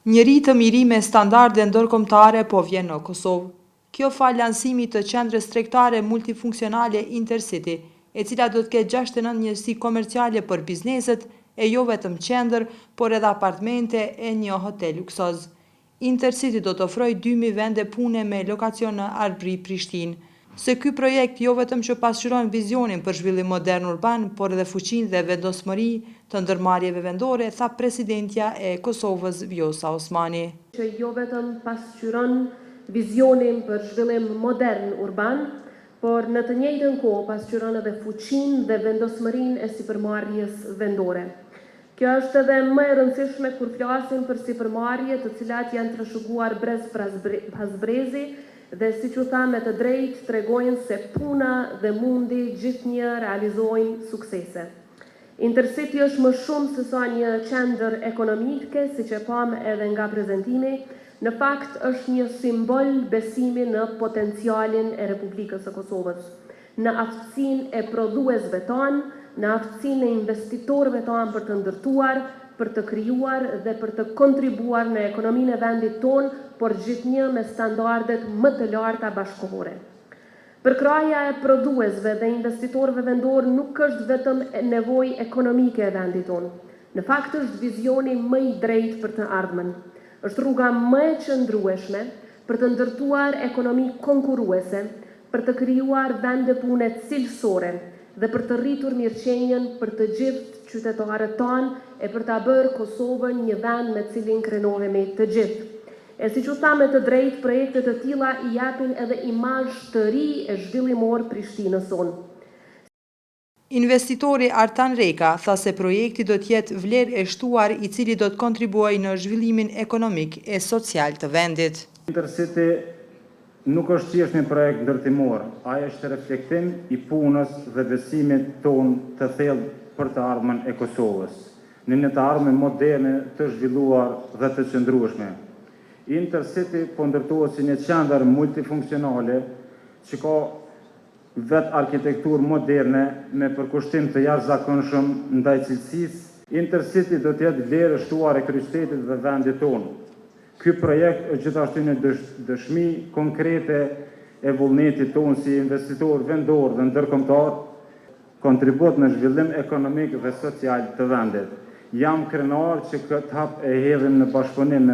Një rritë miri me standarde ndërkombëtare po vjen në Kosovë. Kjo fal lansimit të qendrës tregtare multifunksionale Intercity, e cila do të ketë 69 njësi komerciale për bizneset, e jo vetëm qendër, por edhe apartmente e një hotel luksoz. Intercity do të ofrojë 2000 vende pune me lokacion në Arbëri, Prishtinë. Se ky projekt jo vetëm që pasqyron vizionin për zhvillim modern urban, por edhe fuqinë dhe vendosmëri të ndërmarrjeve vendore, tha presidentja e Kosovës Vjosa Osmani. Që jo vetëm pasqyron vizionin për zhvillim modern urban, por në të njëjtën kohë pasqyron edhe fuqinë dhe vendosmërinë e sipërmarrjes vendore. Kjo është edhe më e rëndësishme kur flasim për sipërmarrje të cilat janë trashëguar brez pas brezi, dhe si që tha me të drejt, tregojnë se puna dhe mundi gjithnjë realizojnë suksese. Intercity është më shumë se sa një qendër ekonomike, si që pam edhe nga prezentimi, në fakt është një simbol besimi në potencialin e Republikës së Kosovës, në aftësinë e prodhuesve tanë, në aftësinë e investitorëve tanë për të ndërtuar, për të krijuar dhe për të kontribuar në ekonominë e vendit tonë, por gjithnjë me standardet më të larta bashkëkohore. Përkraja e prodhuesve dhe investitorëve vendor nuk është vetëm nevojë ekonomike e vendit tonë. Në fakt është vizioni më i drejtë për të ardhmen. Është rruga më e qëndrueshme për të ndërtuar ekonomi konkurruese, për të krijuar vende pune cilësore dhe për të rritur mirëqenjen për të gjithë qytetarët tanë e për ta bërë Kosovën një vend me cilin krenohemi të gjithë. E si që tha me të drejt, projekte të tilla i japin edhe imazh të ri e zhvillimor Prishtinës sonë. Investitori Artan Reka tha se projekti do të jetë vlerë e shtuar i cili do të kontribuojë në zhvillimin ekonomik e social të vendit. Intercity nuk është thjesht një projekt ndërtimor, ai është reflektim i punës dhe besimit tonë të thellë për të ardhmen e Kosovës, në një të ardhmen moderne, të zhvilluar dhe të qëndrueshme. Intercity po ndërtohet si një qendër multifunksionale që ka vetë arkitekturë moderne me përkushtim të jashtëzakonshëm ndaj cilësisë. Intercity do të jetë vlerë e shtuar e kryeqytetit dhe vendit tonë. Ky projekt është gjithashtu një dëshmi konkrete e vullnetit tonë si investitor vendor dhe ndërkombëtar, kontribut në zhvillim ekonomik dhe social të vendit. Jam krenar që këtë hap e hedhim në bashkëpunim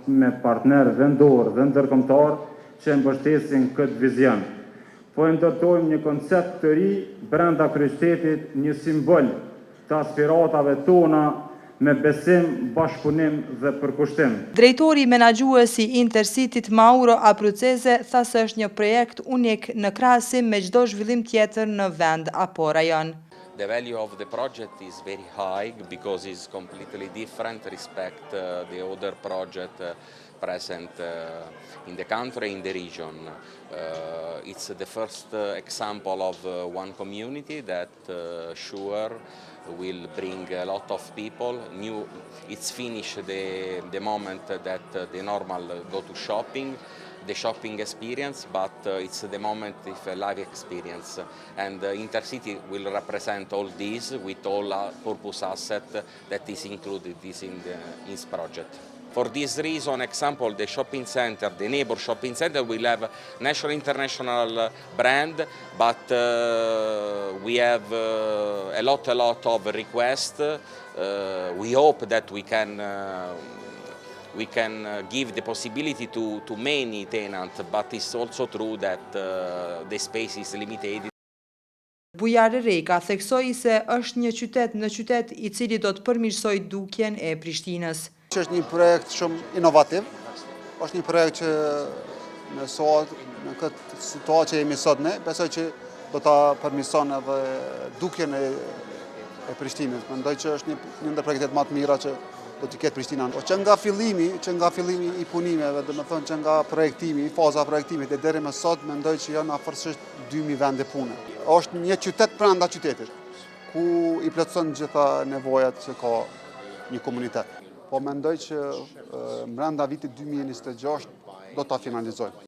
me partner vendor dhe ndërkombëtar që mbështesin këtë vizion. Po ndërtojmë një koncept të ri brenda kryeqytetit, një simbol të aspiratave tona me besim, bashkëpunim dhe përkushtim. Drejtori menaxhues i Intercityt Mauro Abruceze tha se është një projekt unik në krahasim me çdo zhvillim tjetër në vend apo rajon. The value of the project is very high because it's completely different respect the other project present in the country, in the region. It's the first example of one community that sure will bring a lot of people. It's finished the moment that the normal go to shopping, the shopping experience, but it's the moment of a live experience. And Intercity will represent all this with all purpose asset that is included in this project. For this reason, example, the shopping center, the neighbor shopping center will have national international brand, but we have a lot of requests. We hope that we can give the possibility to many tenants, but it's also true that the space is limited. Bujar Reka theksoi se është një qytet në qytet i cili do të përmirësojë dukjen e Prishtinës. Është një projekt shumë inovativ, është një projekt që në këtë situatë që jemi sot ne, besoj që do ta përmirëson edhe dukjen e Prishtinës. Mendoj që është një ndër projektet më të mira që do të ketë Prishtina. Që nga fillimi i punimeve, domethënë që nga projektimi, faza e projektimit deri më sot, mendoj që janë afërsisht 2000 vende pune. Është një qytet brenda qytetit, ku i plotëson gjitha nevojat që ka një komunitet. Po mendoj që brenda vitit 2026 do ta finalizojmë.